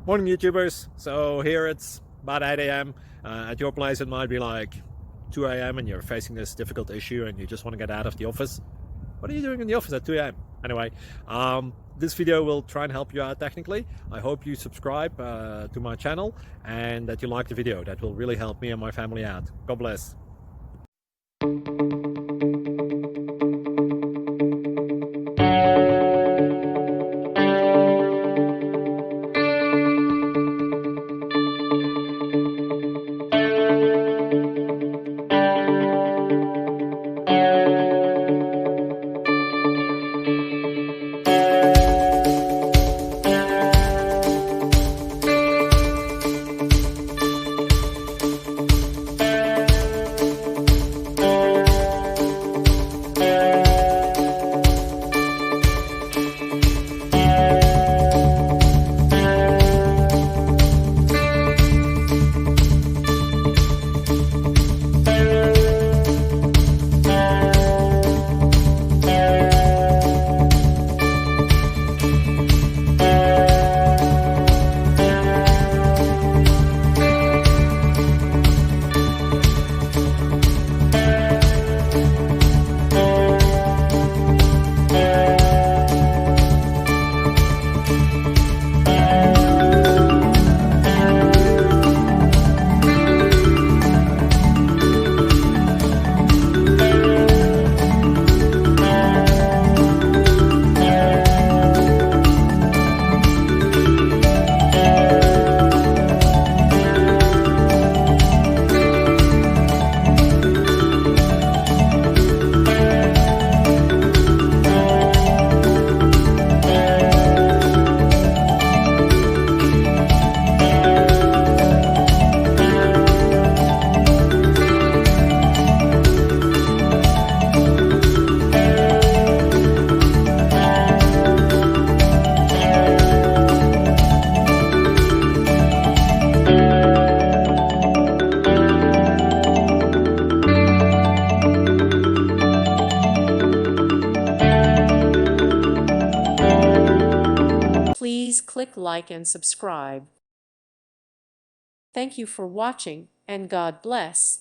Morning YouTubers. So here it's about 8 a.m. At your place it might be like 2 a.m. and you're facing this difficult issue and you just want to get out of the office. What are you doing in the office at 2 a.m.? Anyway, this video will try and help you out technically. I hope you subscribe to my channel and that you like the video. That will really help me and my family out. God bless. Please click like and subscribe. Thank you for watching, and God bless.